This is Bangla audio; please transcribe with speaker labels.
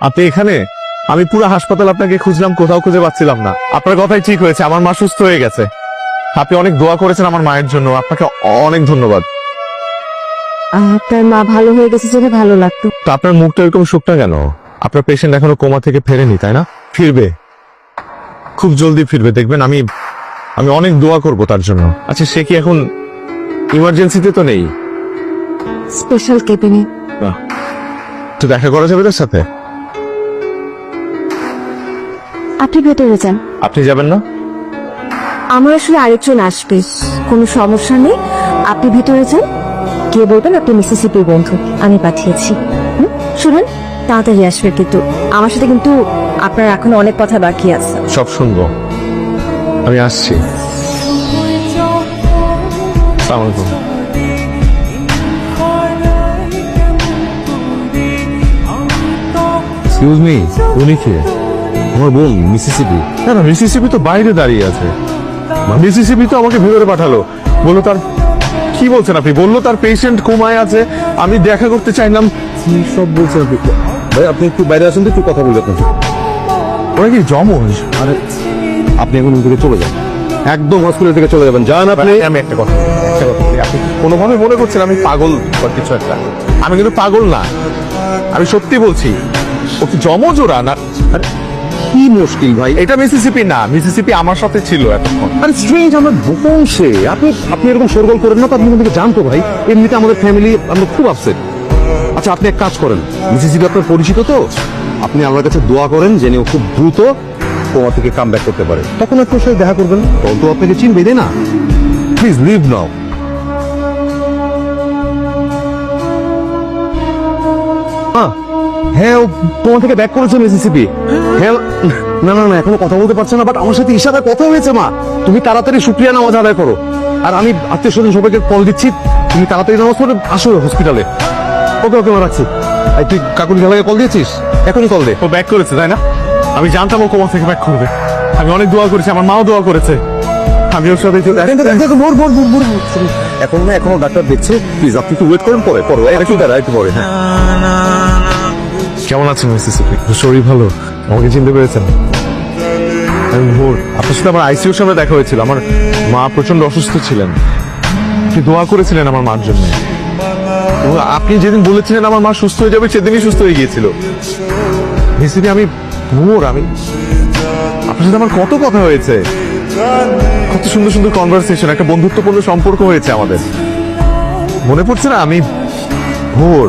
Speaker 1: আপনি এখানে? আমি পুরো হাসপাতাল আপনাকে খুঁজলাম, কোথাও খুঁজে পাচ্ছিলাম না। আপনার কথাই ঠিক হয়েছে, আমার মা সুস্থ হয়ে গেছে। আপনি অনেক দোয়া করেছেন আমার মায়ের জন্য, আপনাকে অনেক ধন্যবাদ।
Speaker 2: আপনার মা ভালো হয়ে গেছে জেনে ভালো লাগতো।
Speaker 1: তো আপনার মুখটা এরকম শুকনা কেন? আপনার পেশেন্ট এখনো কোমা থেকে ফেরেনি, তাই না? ফিরবে, খুব জলদি ফিরবে, দেখবেন। আমি অনেক দোয়া করব তার জন্য। আচ্ছা, সে কি এখন ইমার্জেন্সিতে তো নেই?
Speaker 2: স্পেশাল কেবিনে।
Speaker 1: তো দেখা করা যাবে তার সাথে?
Speaker 2: আপনি ভেতরে যান।
Speaker 1: আপনি যাবেন না?
Speaker 2: আমার আসলে আরেকজন আসবে, কোনো সমস্যা নেই, আপনি ভিতরে যান। কে বলবেন আপনি মিসিসিপির বন্ধু, আমি পাঠিয়েছি। শুনুন, তাড়াতাড়ি আসবে কিন্তু। আমার সাথে কিন্তু আপনার এখন অনেক কথা বাকি আছে।
Speaker 1: সব শুনবো, আমি আসছি। আসসালামু আলাইকুম।
Speaker 3: এক্সকিউজ মি, উনি কে? আমার বোন মিসিসিপি।
Speaker 1: না না, মিসিসিপি তো বাইরে দাঁড়িয়ে আছে। মিসিসিপি তো আমাকে ভেতরে পাঠালো, বললো তার, কি বলছেন আপনি? বললো তার পেশেন্ট কোমায় আছে, আমি দেখা করতে চাইলাম।
Speaker 3: কি সব বলছেন আপনি? ভাই আপনি একটু বাইরে আসেন তো, একটু কথা বলবেন।
Speaker 1: ওরা কি জমজ?
Speaker 3: আরে আপনি এখন ওদিকে চলে যান, একদম হসপিটাল থেকে চলে যাবেন। যান আপনি।
Speaker 1: আমি একটা কথা বলি, আপনি কোনোভাবে মনে করছেন আমি পাগল বা কিছু একটা? আমি কিন্তু পাগল না, আমি সত্যি বলছি। ও কি জমজ ওরা না?
Speaker 3: আরে কি মুশকিল ভাই?
Speaker 1: এটা মিসিসিপি না, মিসিসিপি আমার সাথে ছিল এতক্ষণ।
Speaker 3: আরে স্ট্রেঞ্জ, আমরা বোন সে। আপনি এরকম শোরগোল করেন না তো, আপনি ওদিকে জানতো ভাই। এমনিতে আমাদের ফ্যামিলি, আমরা খুব আপসেট। আচ্ছা আপনি এক কাজ করেন, মিসিসিপি আপনার পরিচিত তো, আপনি আমার কাছে দোয়া করেন যেন ও খুব দ্রুত কোমা থেকে কাম ব্যাক করতে পারে। তখন একটু সাথে দেখা করবেন, তখন তো আপনাকে চিনবে, তাই না?
Speaker 1: প্লিজ লিভ নাও।
Speaker 3: হ্যাঁ, ও তোমার থেকে ব্যাক করেছে মিসিসিপি। হ্যাঁ, না না না, এখনো কথা বলতে পারছে না, বাট আমার সাথে ইশারায় কথা হয়েছে। মা, তুমি তাড়াতাড়ি শুকরিয়া নামাজ আদায় করো, আর আমি আত্মীয় স্বজন সবাইকে কল দিচ্ছি। তুমি তাড়াতাড়ি নামাজ পড়ে আসো হসপিটালে। ওকে ওকে, মা রাখছি। এই তুই কাকুর ঝালাকে কল দিয়েছিস? এখনই কল দে।
Speaker 1: ও ব্যাক করেছে, তাই না? আমি জানতাম ও কোমা থেকে ব্যাক করবে। আমি অনেক দোয়া করেছি, আমার মাও দোয়া করেছে। আমি ওর সাথে
Speaker 3: এখনো ডাক্তার দেখছে। প্লিজ আপনি একটু ওয়েট করেন, পরে একটু দাঁড়া, একটু পরে। হ্যাঁ,
Speaker 1: কেমন আছেন মিসিসিপি? শরীর ভালো? আমাকে চিনতে পেরেছেন? আমি ভোর, আপনার সাথে আমার আইসিইউর সামনে দেখা হয়েছিল। আমার মা প্রচন্ড অসুস্থ ছিলেন, আপনি দোয়া করেছিলেন আমার মার জন্য। এবং আপনি যেদিন বলেছিলেন আমার মা সুস্থ হয়ে যাবে, সেদিনই সুস্থ হয়ে গিয়েছিল। মিসিসিপি, আমি ভোর, আপনার সাথে আমার কত কথা হয়েছে, কত সুন্দর সুন্দর কনভারসেশন, একটা বন্ধুত্বপূর্ণ সম্পর্ক হয়েছে আমাদের। মনে পড়ছে না? আমি ভোর।